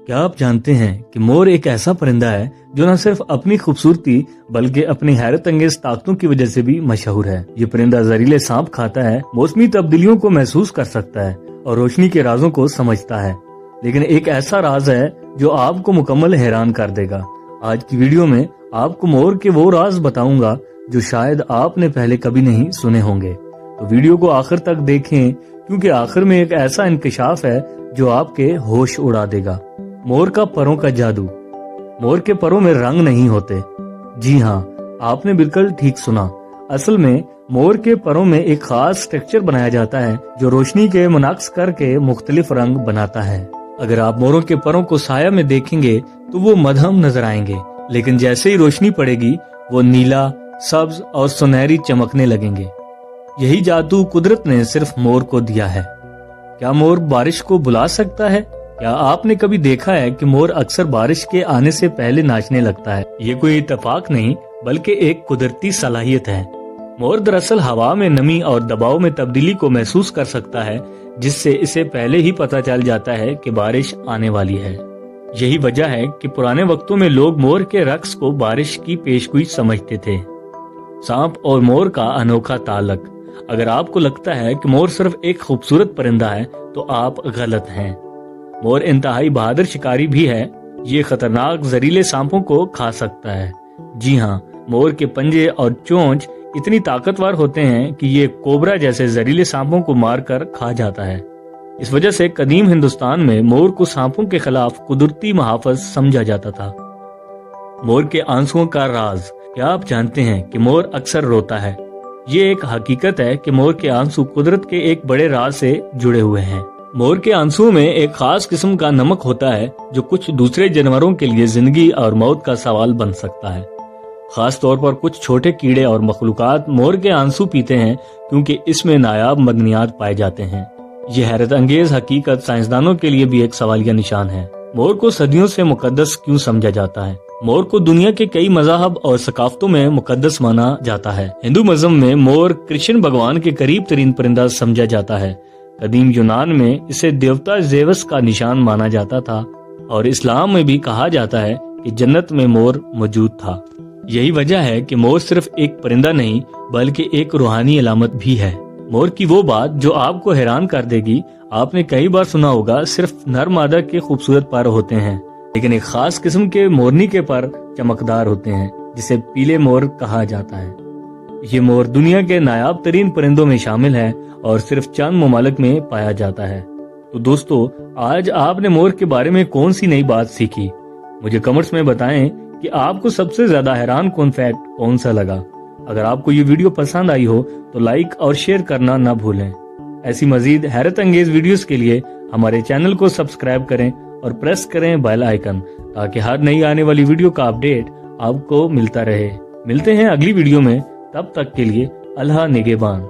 क्या आप जानते हैं कि मोर एक ऐसा परिंदा है जो न सिर्फ अपनी खूबसूरती बल्कि अपनी हैरत अंगेज ताकतों की वजह से भी मशहूर है। ये परिंदा जहरीले सांप खाता है, मौसमी तब्दीलियों को महसूस कर सकता है और रोशनी के राजों को समझता है। लेकिन एक ऐसा राज है जो आपको मुकम्मल हैरान कर देगा। आज की वीडियो में आपको मोर के वो राज बताऊंगा जो शायद आपने पहले कभी नहीं सुने होंगे। तो वीडियो को आखिर तक देखें, क्योंकि आखिर में एक ऐसा इंकशाफ है जो आपके होश उड़ा देगा। मोर का परों का जादू। मोर के परों में रंग नहीं होते। जी हाँ, आपने बिल्कुल ठीक सुना। असल में मोर के परों में एक खास स्ट्रक्चर बनाया जाता है जो रोशनी के मुनाक्स करके मुख्तलिफ रंग बनाता है। अगर आप मोरों के परों को साया में देखेंगे तो वो मध्यम नजर आएंगे, लेकिन जैसे ही रोशनी पड़ेगी वो नीला, सब्ज और सुनहरी चमकने लगेंगे। यही जादू कुदरत ने सिर्फ मोर को दिया है। क्या मोर बारिश को बुला सकता है? क्या आपने कभी देखा है कि मोर अक्सर बारिश के आने से पहले नाचने लगता है? ये कोई इत्तेफाक नहीं बल्कि एक कुदरती सलाहियत है। मोर दरअसल हवा में नमी और दबाव में तब्दीली को महसूस कर सकता है, जिससे इसे पहले ही पता चल जाता है कि बारिश आने वाली है। यही वजह है कि पुराने वक्तों में लोग मोर के रक्स को बारिश की पेशगोई समझते थे। सांप और मोर का अनोखा ताल्लुक। अगर आपको लगता है कि मोर सिर्फ एक खूबसूरत परिंदा है तो आप गलत हैं। मोर इंतहाई बहादुर शिकारी भी है। ये खतरनाक जहरीले सांपों को खा सकता है। जी हाँ, मोर के पंजे और चोंच इतनी ताकतवर होते हैं कि ये कोबरा जैसे जहरीले सांपों को मारकर खा जाता है। इस वजह से कदीम हिंदुस्तान में मोर को सांपों के खिलाफ कुदरती मुहाफिज समझा जाता था। मोर के आंसुओं का राज। क्या आप जानते हैं कि मोर अक्सर रोता है? ये एक हकीकत है कि मोर के आंसू कुदरत के एक बड़े राज से जुड़े हुए हैं। मोर के आंसुओं में एक खास किस्म का नमक होता है जो कुछ दूसरे जानवरों के लिए जिंदगी और मौत का सवाल बन सकता है। खास तौर पर कुछ छोटे कीड़े और मखलूकात मोर के आंसू पीते हैं क्योंकि इसमें नायाब मदनियात पाए जाते हैं। ये हैरत अंगेज हकीकत साइंसदानों के लिए भी एक सवालिया निशान है। मोर को सदियों से मुकद्दस क्यों समझा जाता है? मोर को दुनिया के कई मज़हब और सकाफतों में मुकद्दस माना जाता है। हिंदू मज़हब में मोर कृष्ण भगवान के करीब तरीन परिंदा समझा जाता है। कदीम यूनान में इसे देवता जेवस का निशान माना जाता था और इस्लाम में भी कहा जाता है कि जन्नत में मोर मौजूद था। यही वजह है कि मोर सिर्फ एक परिंदा नहीं बल्कि एक रूहानी अलामत भी है। मोर की वो बात जो आपको हैरान कर देगी। आपने कई बार सुना होगा सिर्फ नर मादा के खूबसूरत पर होते हैं, लेकिन एक खास किस्म के मोरनी के पर चमकदार होते हैं जिसे पीले मोर कहा जाता है। ये मोर दुनिया के नायाब तरीन परिंदों में शामिल है और सिर्फ चंद ममालिक में पाया जाता है। तो दोस्तों, आज आपने मोर के बारे में कौन सी नई बात सीखी? मुझे कमेंट्स में बताएं कि आपको सबसे ज्यादा हैरान कौन फैक्ट कौन सा लगा। अगर आपको ये वीडियो पसंद आई हो तो लाइक और शेयर करना ना भूलें। ऐसी मजीद हैरत अंगेज वीडियोस के लिए हमारे चैनल को सब्सक्राइब करें और प्रेस करें बेल आइकन, ताकि हर नई आने वाली वीडियो का अपडेट आपको मिलता रहे। मिलते हैं अगली वीडियो में, तब तक के लिए अल्लाह निगहबान।